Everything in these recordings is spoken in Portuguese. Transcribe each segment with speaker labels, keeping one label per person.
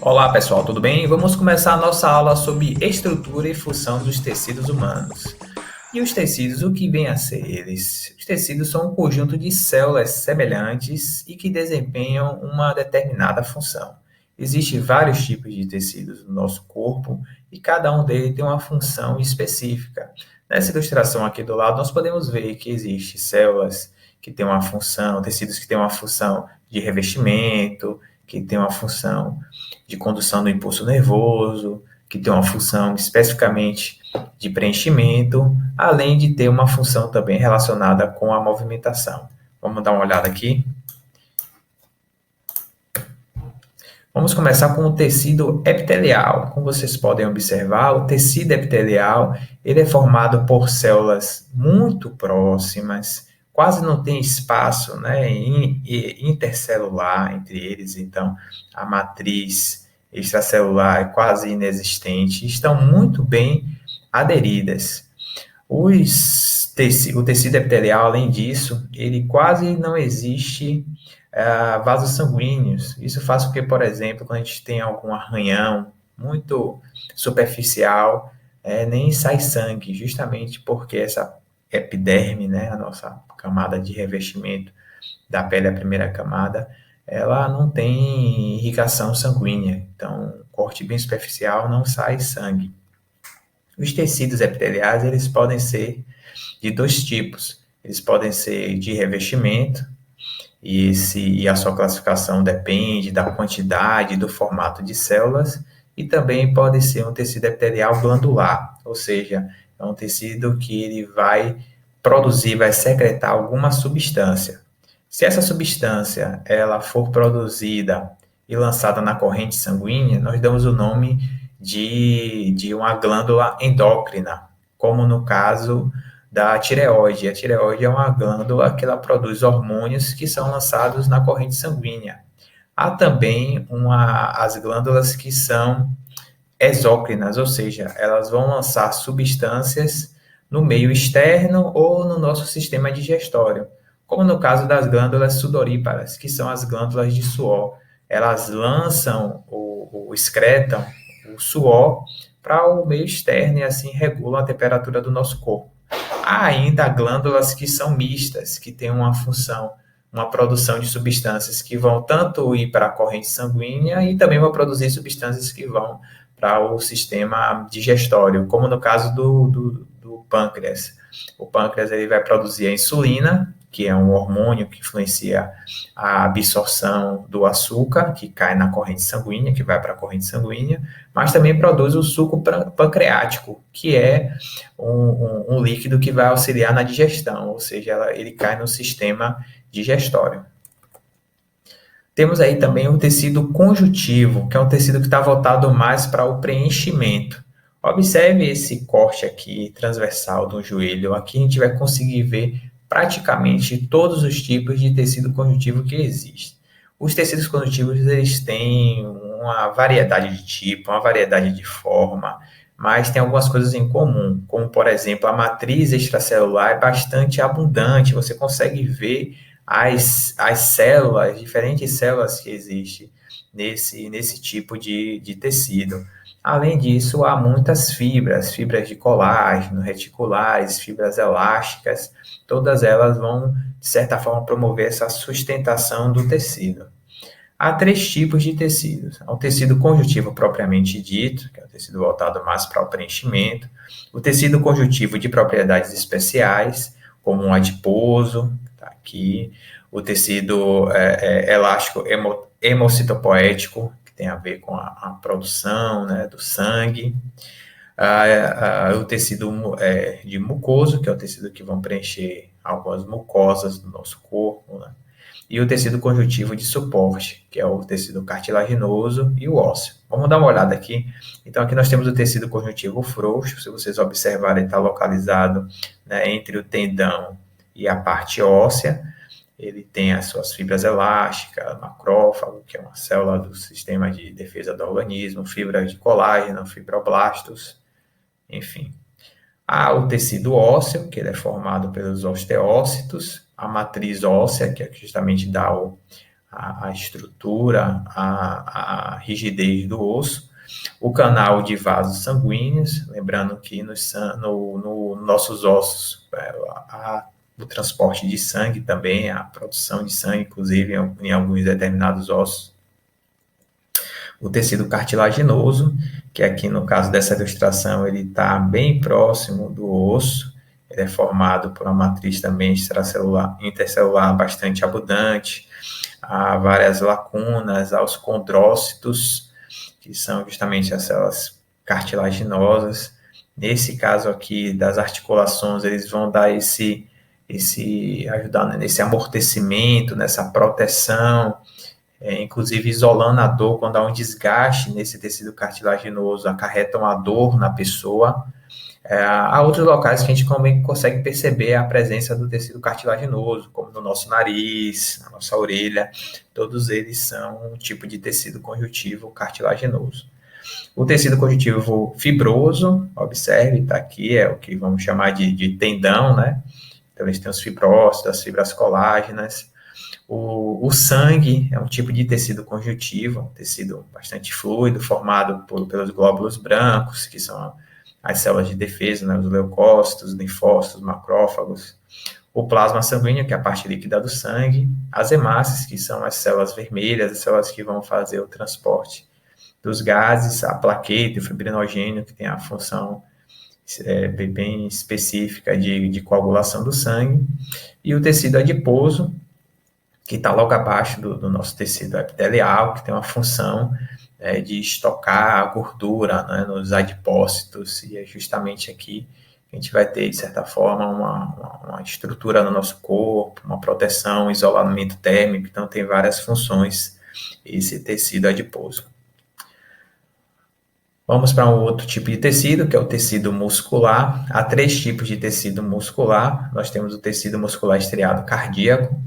Speaker 1: Olá pessoal, tudo bem? Vamos começar a nossa aula sobre estrutura e função dos tecidos humanos. E os tecidos, o que vem a ser eles? Os tecidos são um conjunto de células semelhantes e que desempenham uma determinada função. Existem vários tipos de tecidos no nosso corpo e cada um deles tem uma função específica. Nessa ilustração aqui do lado, nós podemos ver que existem células que têm uma função, tecidos que têm uma função de revestimento, que têm uma função de condução do impulso nervoso, que tem uma função especificamente de preenchimento, além de ter uma função também relacionada com a movimentação. Vamos dar uma olhada aqui. Vamos começar com o tecido epitelial. Como vocês podem observar, o tecido epitelial ele é formado por células muito próximas, quase não tem espaço, né, intercelular entre eles, então a matriz extracelular é quase inexistente, estão muito bem aderidas. O tecido epitelial, além disso, ele quase não existe vasos sanguíneos. Isso faz com que, por exemplo, quando a gente tem algum arranhão muito superficial, nem sai sangue, justamente porque essa epiderme, né, a nossa camada de revestimento da pele, a primeira camada, ela não tem irrigação sanguínea. Então, um corte bem superficial não sai sangue. Os tecidos epiteliais, eles podem ser de dois tipos. Eles podem ser de revestimento, e a sua classificação depende da quantidade e do formato de células, e também pode ser um tecido epitelial glandular, ou seja, é um tecido que ele vai produzir, vai secretar alguma substância. Se essa substância ela for produzida e lançada na corrente sanguínea, nós damos o nome de uma glândula endócrina, como no caso da tireoide. A tireoide é uma glândula que ela produz hormônios que são lançados na corrente sanguínea. Há também as glândulas que são exócrinas, ou seja, elas vão lançar substâncias no meio externo ou no nosso sistema digestório, como no caso das glândulas sudoríparas, que são as glândulas de suor. Elas lançam ou excretam o suor para o meio externo e assim regulam a temperatura do nosso corpo. Há ainda glândulas que são mistas, que têm uma função, uma produção de substâncias que vão tanto ir para a corrente sanguínea e também vão produzir substâncias que vão para o sistema digestório, como no caso do pâncreas. O pâncreas ele vai produzir a insulina, que é um hormônio que influencia a absorção do açúcar, que cai na corrente sanguínea, que vai para a corrente sanguínea, mas também produz o suco pancreático, que é um líquido que vai auxiliar na digestão, ou seja, ele cai no sistema digestório. Temos aí também o tecido conjuntivo, que é um tecido que está voltado mais para o preenchimento. Observe esse corte aqui transversal do joelho. Aqui a gente vai conseguir ver praticamente todos os tipos de tecido conjuntivo que existem. Os tecidos conjuntivos eles têm uma variedade de tipo, uma variedade de forma, mas tem algumas coisas em comum, como por exemplo a matriz extracelular é bastante abundante. Você consegue ver as células, diferentes células que existem nesse tipo de tecido. Além disso, há muitas fibras de colágeno, reticulares, fibras elásticas, todas elas vão, de certa forma, promover essa sustentação do tecido. Há três tipos de tecidos. Há o tecido conjuntivo propriamente dito, que é o tecido voltado mais para o preenchimento, o tecido conjuntivo de propriedades especiais, como o adiposo, tá aqui, o tecido elástico hemocitopoético, que tem a ver com a produção, né, do sangue, o tecido de mucoso, que é o tecido que vão preencher algumas mucosas do nosso corpo, né? E o tecido conjuntivo de suporte, que é o tecido cartilaginoso e o ósseo. Vamos dar uma olhada aqui. Então, aqui nós temos o tecido conjuntivo frouxo, se vocês observarem, está localizado, né, entre o tendão e a parte óssea. Ele tem as suas fibras elásticas, macrófago, que é uma célula do sistema de defesa do organismo, fibras de colágeno, fibroblastos, enfim. Há o tecido ósseo, que ele é formado pelos osteócitos, a matriz óssea, que é justamente dá a estrutura, a rigidez do osso, o canal de vasos sanguíneos, lembrando que no nossos ossos, o transporte de sangue também, a produção de sangue, inclusive em alguns determinados ossos, o tecido cartilaginoso, que aqui no caso dessa ilustração ele está bem próximo do osso, ele é formado por uma matriz também intercelular bastante abundante, há várias lacunas, aos condrócitos, que são justamente as células cartilaginosas. Nesse caso aqui das articulações, eles vão dar ajudar nesse amortecimento, nessa proteção, inclusive isolando a dor quando há um desgaste nesse tecido cartilaginoso, acarretam a dor na pessoa. Há outros locais que a gente também consegue perceber a presença do tecido cartilaginoso, como no nosso nariz, na nossa orelha, todos eles são um tipo de tecido conjuntivo cartilaginoso. O tecido conjuntivo fibroso, observe, está aqui, é o que vamos chamar de tendão, né? Então, eles têm os fibrócitos, as fibras colágenas. O sangue é um tipo de tecido conjuntivo, um tecido bastante fluido, formado pelos glóbulos brancos, que são as células de defesa, né, os leucócitos, linfócitos, macrófagos. O plasma sanguíneo, que é a parte líquida do sangue. As hemácias, que são as células vermelhas, as células que vão fazer o transporte dos gases. A plaqueta, o fibrinogênio, que tem a função bem específica de coagulação do sangue. E o tecido adiposo, que está logo abaixo do nosso tecido epitelial, que tem uma função de estocar a gordura, né, nos adipócitos, e é justamente aqui que a gente vai ter, de certa forma, uma estrutura no nosso corpo, uma proteção, um isolamento térmico, então tem várias funções esse tecido adiposo. Vamos para um outro tipo de tecido, que é o tecido muscular. Há 3 tipos de tecido muscular. Nós temos o tecido muscular estriado cardíaco.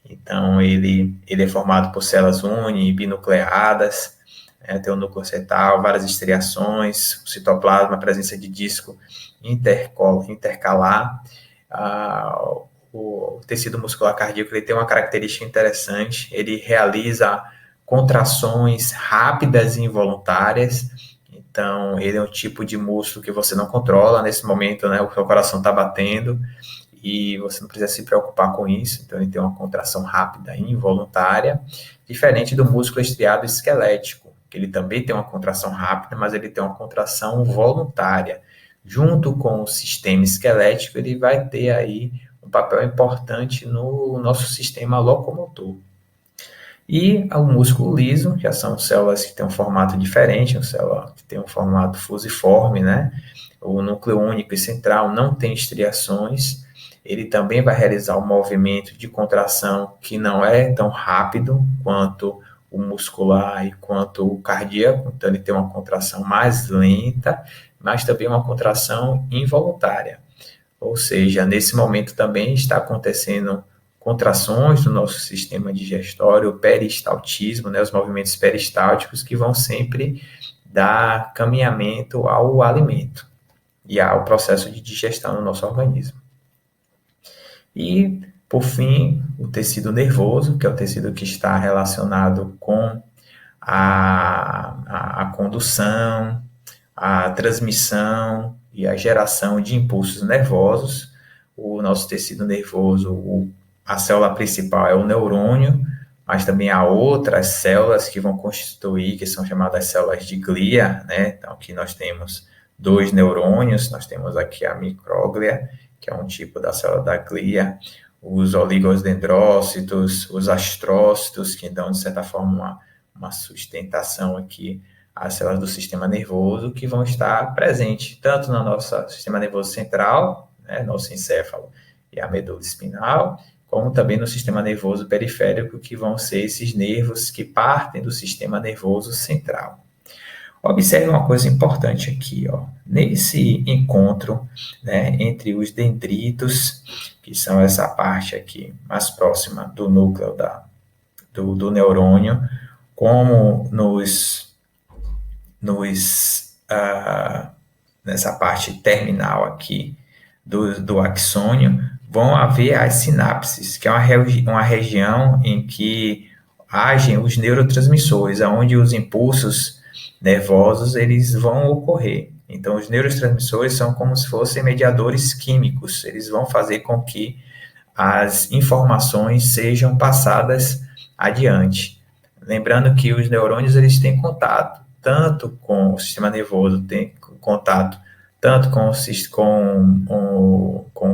Speaker 1: Então, ele é formado por células binucleadas, tem o núcleo setal, várias estriações, o citoplasma, a presença de disco intercalar. O tecido muscular cardíaco ele tem uma característica interessante, ele realiza contrações rápidas e involuntárias. Então, ele é um tipo de músculo que você não controla nesse momento, né? O seu coração está batendo e você não precisa se preocupar com isso. Então, ele tem uma contração rápida e involuntária, diferente do músculo estriado esquelético, que ele também tem uma contração rápida, mas ele tem uma contração voluntária. Junto com o sistema esquelético, ele vai ter aí um papel importante no nosso sistema locomotor. E o músculo liso, já são células que têm um formato diferente, uma célula que tem um formato fusiforme, né? O núcleo único e central não tem estriações, ele também vai realizar um movimento de contração que não é tão rápido quanto o muscular e quanto o cardíaco, então ele tem uma contração mais lenta, mas também uma contração involuntária. Ou seja, nesse momento também está acontecendo contrações do nosso sistema digestório, o peristaltismo, né, os movimentos peristálticos que vão sempre dar caminhamento ao alimento e ao processo de digestão no nosso organismo. E, por fim, o tecido nervoso, que é o tecido que está relacionado com a condução, a transmissão e a geração de impulsos nervosos. O nosso tecido nervoso, a célula principal é o neurônio, mas também há outras células que vão constituir, que são chamadas células de glia, né? Então, aqui nós temos 2 neurônios, nós temos aqui a micróglia, que é um tipo da célula da glia, os oligodendrócitos, os astrócitos, que dão, de certa forma, uma sustentação aqui às células do sistema nervoso, que vão estar presentes tanto no nosso sistema nervoso central, né, nosso encéfalo e a medula espinal, como também no sistema nervoso periférico, que vão ser esses nervos que partem do sistema nervoso central. Observe uma coisa importante aqui, ó. Nesse encontro, né, entre os dendritos, que são essa parte aqui mais próxima do núcleo do neurônio, como nessa parte terminal aqui do axônio, vão haver as sinapses, que é uma região em que agem os neurotransmissores, aonde os impulsos nervosos eles vão ocorrer. Então, os neurotransmissores são como se fossem mediadores químicos, eles vão fazer com que as informações sejam passadas adiante. Lembrando que os neurônios eles têm contato tanto com o sistema nervoso, tem contato tanto com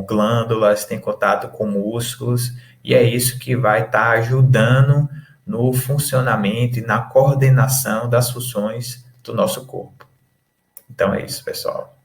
Speaker 1: glândulas, tem contato com músculos, e é isso que vai estar ajudando no funcionamento e na coordenação das funções do nosso corpo. Então é isso, pessoal.